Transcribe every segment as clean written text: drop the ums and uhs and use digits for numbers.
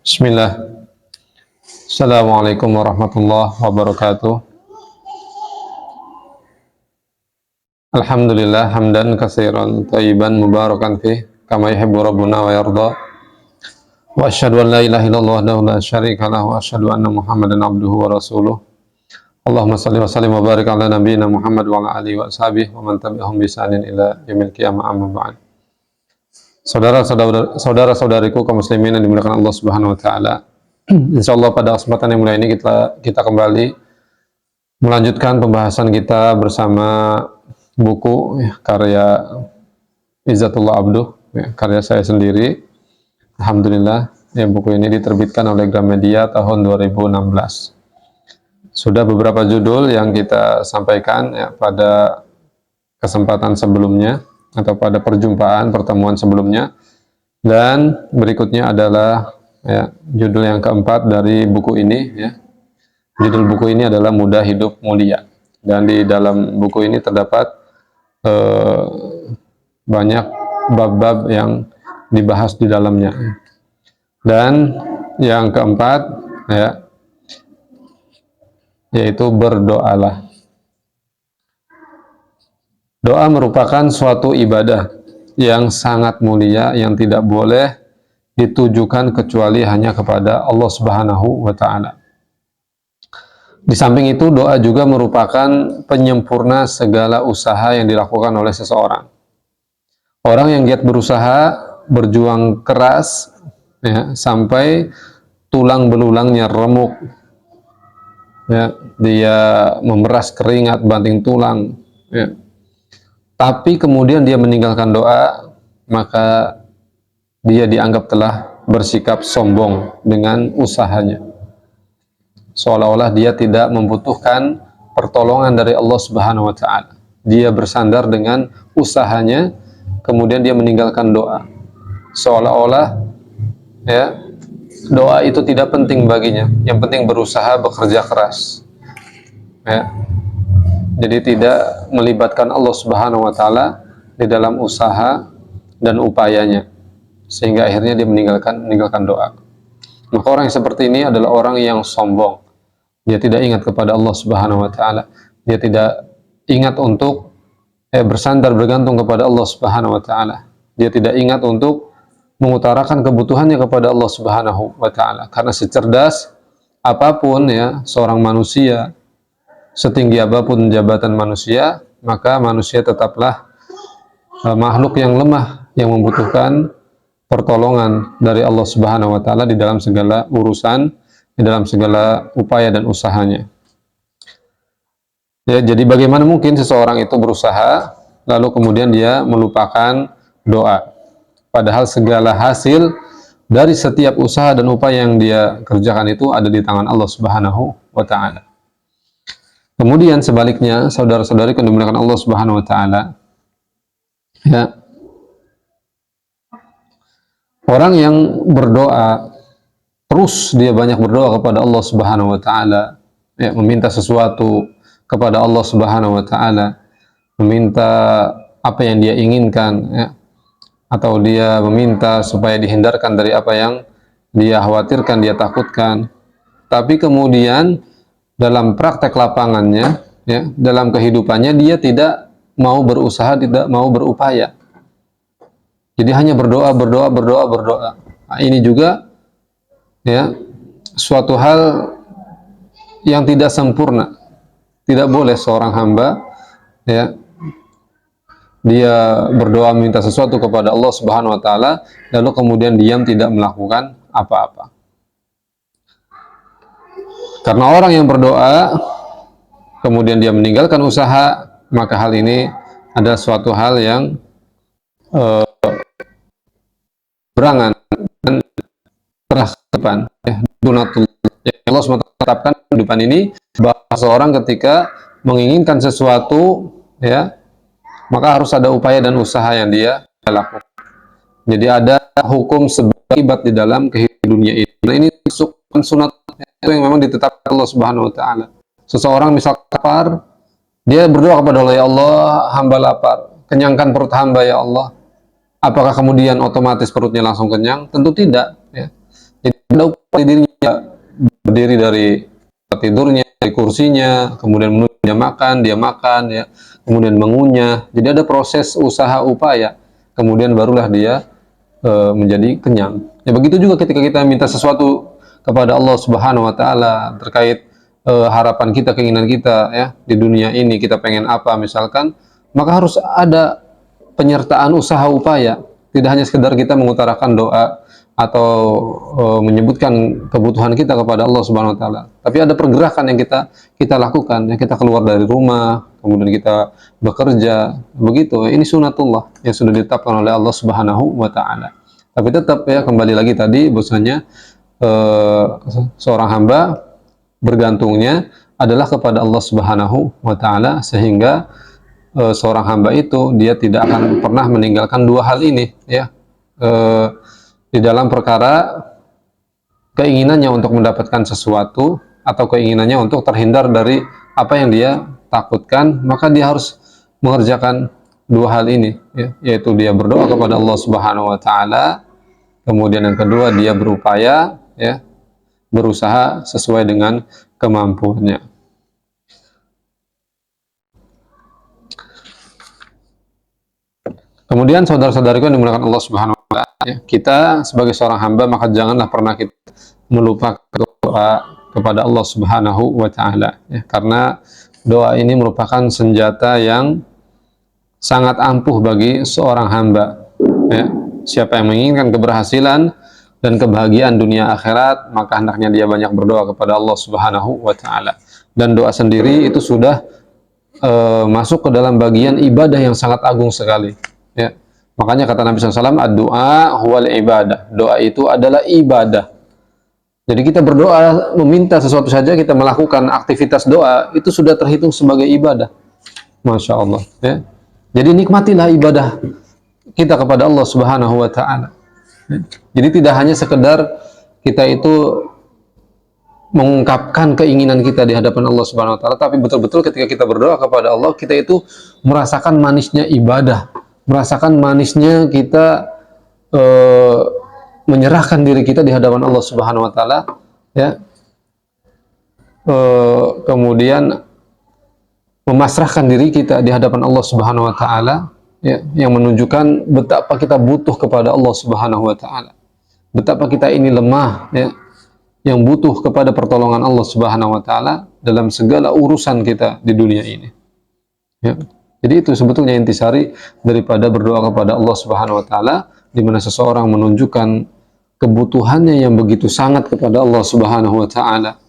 Bismillah. Assalamualaikum warahmatullahi wabarakatuh. Alhamdulillah hamdan katsiran thayyiban mubarakan fih kama yuhibbu rabbuna wa yarda. Wa asyhadu an la ilaha illallah wahdahu la syarika lahu wa asyhadu anna Muhammadan abduhu wa rasuluh. Allahumma shalli wa sallim wa barik ala nabiyyina Muhammad wa ala alihi wa sahbihi wa man tabi'ahum bi ihsanin ila yaumil qiyamah amma ba'd. Saudara-saudariku kaum muslimin yang dimuliakan Allah Subhanahu wa taala. Insyaallah pada kesempatan yang mulia ini kita kembali melanjutkan pembahasan kita bersama buku karya Izzatullah Abduh, karya saya sendiri. Alhamdulillah, buku ini diterbitkan oleh Gramedia tahun 2016. Sudah beberapa judul yang kita sampaikan pada kesempatan sebelumnya atau pada pertemuan sebelumnya, dan berikutnya adalah judul yang keempat dari buku ini. Judul buku ini adalah Mudah Hidup Mulia, dan di dalam buku ini terdapat banyak bab-bab yang dibahas di dalamnya. Dan yang keempat yaitu berdoalah. Doa merupakan suatu ibadah yang sangat mulia yang tidak boleh ditujukan kecuali hanya kepada Allah Subhanahu wa taala. Di samping itu, doa juga merupakan penyempurna segala usaha yang dilakukan oleh seseorang. Orang yang giat berusaha, berjuang keras sampai tulang belulangnya remuk, dia memeras keringat banting tulang, tapi kemudian dia meninggalkan doa, maka dia dianggap telah bersikap sombong dengan usahanya, seolah-olah dia tidak membutuhkan pertolongan dari Allah Subhanahu wa taala. Dia bersandar dengan usahanya, kemudian dia meninggalkan doa, seolah-olah doa itu tidak penting baginya. Yang penting berusaha, bekerja keras. Jadi tidak melibatkan Allah Subhanahu wa taala di dalam usaha dan upayanya, sehingga akhirnya dia meninggalkan doa. Maka orang yang seperti ini adalah orang yang sombong. Dia tidak ingat kepada Allah Subhanahu wa taala. Dia tidak ingat untuk bersandar bergantung kepada Allah Subhanahu wa taala. Dia tidak ingat untuk mengutarakan kebutuhannya kepada Allah Subhanahu wa taala. Karena secerdas apapun seorang manusia, setinggi apapun jabatan manusia, maka manusia tetaplah makhluk yang lemah yang membutuhkan pertolongan dari Allah Subhanahu wa taala di dalam segala urusan, di dalam segala upaya dan usahanya. Jadi bagaimana mungkin seseorang itu berusaha lalu kemudian dia melupakan doa, padahal segala hasil dari setiap usaha dan upaya yang dia kerjakan itu ada di tangan Allah Subhanahu wa taala. Kemudian sebaliknya, saudara-saudari yang dimuliakan Allah Subhanahu wa taala, orang yang berdoa terus, dia banyak berdoa kepada Allah Subhanahu wa taala, meminta sesuatu kepada Allah Subhanahu wa taala, meminta apa yang dia inginkan, atau dia meminta supaya dihindarkan dari apa yang dia khawatirkan, dia takutkan. Tapi kemudian dalam praktek lapangannya, dalam kehidupannya, dia tidak mau berusaha, tidak mau berupaya. Jadi hanya berdoa. Nah, ini juga suatu hal yang tidak sempurna. Tidak boleh seorang hamba dia berdoa minta sesuatu kepada Allah Subhanahu wa taala lalu kemudian diam tidak melakukan apa-apa. Karena orang yang berdoa kemudian dia meninggalkan usaha, maka hal ini adalah suatu hal yang berangan dan terhadap Allah SWT tetapkan kehidupan ini, bahwa seorang ketika menginginkan sesuatu maka harus ada upaya dan usaha yang dia lakukan. Jadi ada hukum sebab akibat di dalam kehidupan dunia ini. Nah, ini sunat itu yang memang ditetapkan Allah Subhanahu wa taala. Seseorang misal lapar, dia berdoa kepada Allah, ya Allah, hamba lapar, kenyangkan perut hamba ya Allah. Apakah kemudian otomatis perutnya langsung kenyang? Tentu tidak. Jadi Ada upaya dirinya, berdiri dari tidurnya, dari kursinya, kemudian menuju dia makan, ya, kemudian mengunyah. Jadi ada proses usaha upaya, kemudian barulah dia menjadi kenyang. Ya begitu juga ketika kita minta sesuatu kepada Allah Subhanahu wa taala terkait harapan kita, keinginan kita, ya, di dunia ini kita pengen apa misalkan, maka harus ada penyertaan usaha upaya. Tidak hanya sekedar kita mengutarakan doa atau menyebutkan kebutuhan kita kepada Allah Subhanahu wa taala, tapi ada pergerakan yang kita lakukan, ya, kita keluar dari rumah, kemudian kita bekerja, begitu. Ini sunatullah yang sudah ditetapkan oleh Allah Subhanahu wa taala. Tapi tetap, ya, kembali lagi tadi bahwasanya seorang hamba bergantungnya adalah kepada Allah Subhanahu wa taala, sehingga seorang hamba itu dia tidak akan pernah meninggalkan dua hal ini, ya, di dalam perkara keinginannya untuk mendapatkan sesuatu atau keinginannya untuk terhindar dari apa yang dia takutkan, maka dia harus mengerjakan dua hal ini, ya, yaitu dia berdoa kepada Allah Subhanahu wa taala, kemudian yang kedua dia berupaya, ya, berusaha sesuai dengan kemampuannya. Kemudian saudara-saudariku yang dimuliakan Allah Subhanahu wa taala, ya, kita sebagai seorang hamba maka janganlah pernah kita melupakan doa kepada Allah Subhanahu wa taala, ya, karena doa ini merupakan senjata yang sangat ampuh bagi seorang hamba, ya. Siapa yang menginginkan keberhasilan dan kebahagiaan dunia akhirat, maka hendaknya dia banyak berdoa kepada Allah Subhanahu wa taala. Dan doa sendiri itu sudah masuk ke dalam bagian ibadah yang sangat agung sekali, ya. Makanya kata Nabi SAW, ad-du'a huwal ibadah. Doa itu adalah ibadah. Jadi kita berdoa, meminta sesuatu saja, kita melakukan aktivitas doa, itu sudah terhitung sebagai ibadah. Masya Allah, ya. Jadi nikmatilah ibadah kita kepada Allah Subhanahu wa taala. Jadi tidak hanya sekedar kita itu mengungkapkan keinginan kita di hadapan Allah Subhanahu wa taala, tapi betul-betul ketika kita berdoa kepada Allah, kita itu merasakan manisnya ibadah, merasakan manisnya kita menyerahkan diri kita di hadapan Allah Subhanahu wa taala, ya. Kemudian memasrahkan diri kita di hadapan Allah Subhanahu wa taala, ya, yang menunjukkan betapa kita butuh kepada Allah Subhanahu wa taala. Betapa kita ini lemah, ya, yang butuh kepada pertolongan Allah Subhanahu wa taala dalam segala urusan kita di dunia ini. Ya. Jadi itu sebetulnya intisari daripada berdoa kepada Allah Subhanahu wa taala, di mana seseorang menunjukkan kebutuhannya yang begitu sangat kepada Allah Subhanahu wa taala,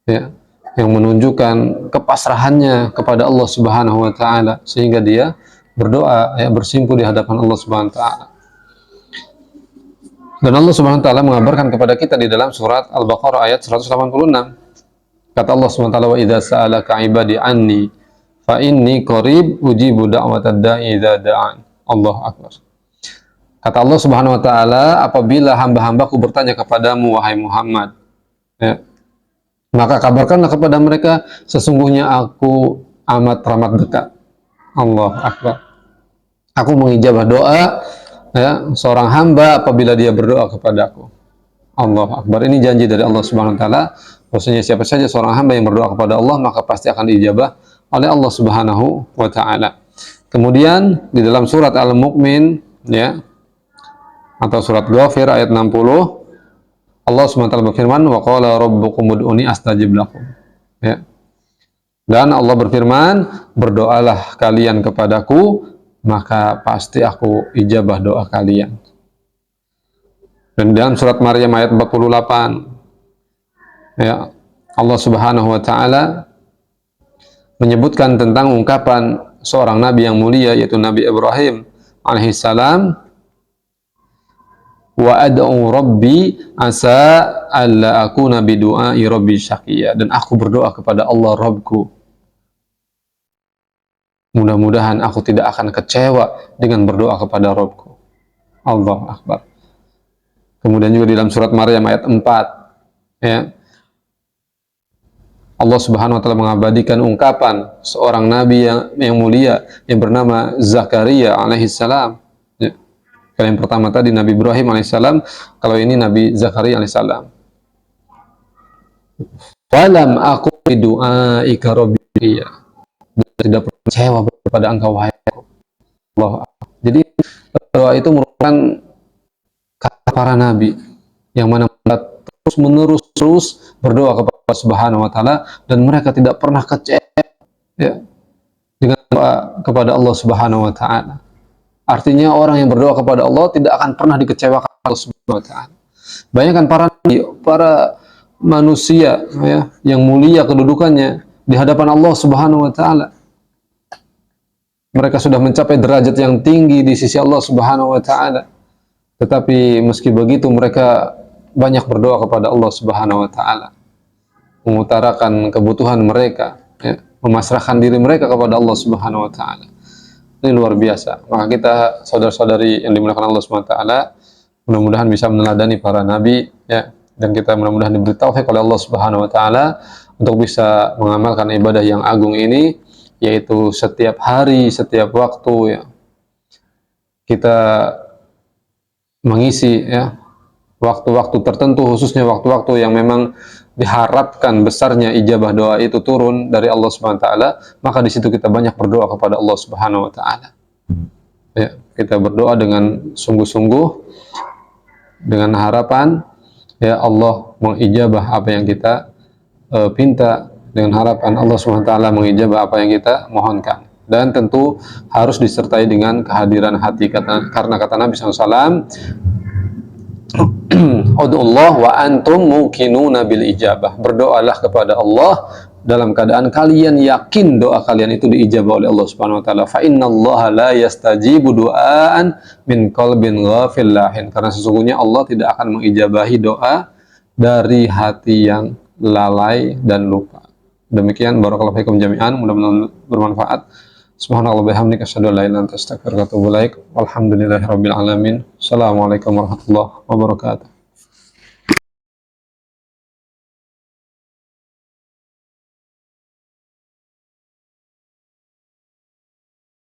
ya, yang menunjukkan kepasrahannya kepada Allah Subhanahu wa taala, sehingga dia berdoa, ya, bersimpuh di hadapan Allah Subhanahu wa taala. Dan Allah Subhanahu wa taala mengabarkan kepada kita di dalam surat Al-Baqarah ayat 186. Kata Allah Subhanahu wa taala, "Wa idza sa'alaka 'ibadi anni fa inni qarib ujibu da'watad da'i idza da'an." Allahu akbar. Kata Allah Subhanahu wa taala, apabila hamba-hambaku bertanya kepadamu wahai Muhammad, ya, maka kabarkanlah kepada mereka, sesungguhnya aku amat teramat dekat. Allahu akbar. Aku mengijabah doa, ya, seorang hamba apabila dia berdoa kepadaku. Allahu akbar. Ini janji dari Allah Subhanahu wa taala, bahwasanya siapa saja seorang hamba yang berdoa kepada Allah, maka pasti akan diijabah oleh Allah Subhanahu wa taala. Kemudian di dalam surat Al-Mu'min, ya, atau surat Ghafir ayat 60, Allah SWT berfirman, wa qala rabbukum ud'uni astajib lakum, ya. Dan Allah berfirman, berdoalah kalian kepadaku, maka pasti aku ijabah doa kalian. Dan dalam surat Maryam ayat 48, ya, Allah Subhanahu wa taala menyebutkan tentang ungkapan seorang nabi yang mulia, yaitu Nabi Ibrahim alaihissalam, wa ad'u rabbi asa alla akuna bidu'ai rabbi syaqiyya, dan aku berdoa kepada Allah Rabbku, mudah-mudahan aku tidak akan kecewa dengan berdoa kepada Rabbku. Allahu akbar. Kemudian juga di dalam surat Maryam ayat 4, ya, Allah Subhanahu wa taala mengabadikan ungkapan seorang nabi yang mulia yang bernama Zakaria alaihissalam. Kalau yang pertama tadi Nabi Ibrahim alaihissalam, kalau ini Nabi Zakaria alaihissalam. Walam aku bidu'aika rabbi, tidak kecewa kepada engkau wahai Allah. Jadi doa itu merupakan kata para nabi yang mana terus menerus berdoa kepada Allah Subhanahu wa taala dan mereka tidak pernah kecewa ya, dengan doa kepada Allah Subhanahu wa taala. Artinya orang yang berdoa kepada Allah tidak akan pernah dikecewakan Allah Subhanahu wa taala. Bayangkan para manusia ya, yang mulia kedudukannya di hadapan Allah Subhanahu wa taala. Mereka sudah mencapai derajat yang tinggi di sisi Allah Subhanahu wa taala. Tetapi meski begitu mereka banyak berdoa kepada Allah Subhanahu wa taala, mengutarakan kebutuhan mereka, ya, memasrahkan diri mereka kepada Allah Subhanahu wa taala. Ini luar biasa. Maka kita saudara-saudari yang dimuliakan Allah Subhanahu wa taala, mudah-mudahan bisa meneladani para nabi ya, dan kita mudah-mudahan diberi taufik oleh Allah Subhanahu wa taala untuk bisa mengamalkan ibadah yang agung ini, yaitu setiap hari, setiap waktu ya, kita mengisi ya waktu-waktu tertentu, khususnya waktu-waktu yang memang diharapkan besarnya ijabah doa itu turun dari Allah Subhanahu wa taala, maka di situ kita banyak berdoa kepada Allah Subhanahu wa taala. Ya, kita berdoa dengan sungguh-sungguh dengan harapan ya Allah mengijabah apa yang kita pinta, dengan harapan Allah Subhanahu wa taala mengijabah apa yang kita mohonkan. Dan tentu harus disertai dengan kehadiran hati, karena kata Nabi SAW, Ud'ullah wa antum muqinuna bil ijabah. Berdoalah kepada Allah dalam keadaan kalian yakin doa kalian itu diijabah oleh Allah Subhanahu wa taala. Fa innallaha la yastajibu du'aan min qalbin ghafil lahin. Karena sesungguhnya Allah tidak akan mengijabahi doa dari hati yang lalai dan lupa. Demikian, barakallahu fikum jami'an, mudah-mudahan bermanfaat. Subhanallah bihamdika asyhadu an la ilaha illa anta astaghfiruka wa atubu ilaik. Walhamdulillahirabbil alamin. Assalamualaikum warahmatullahi wabarakatuh.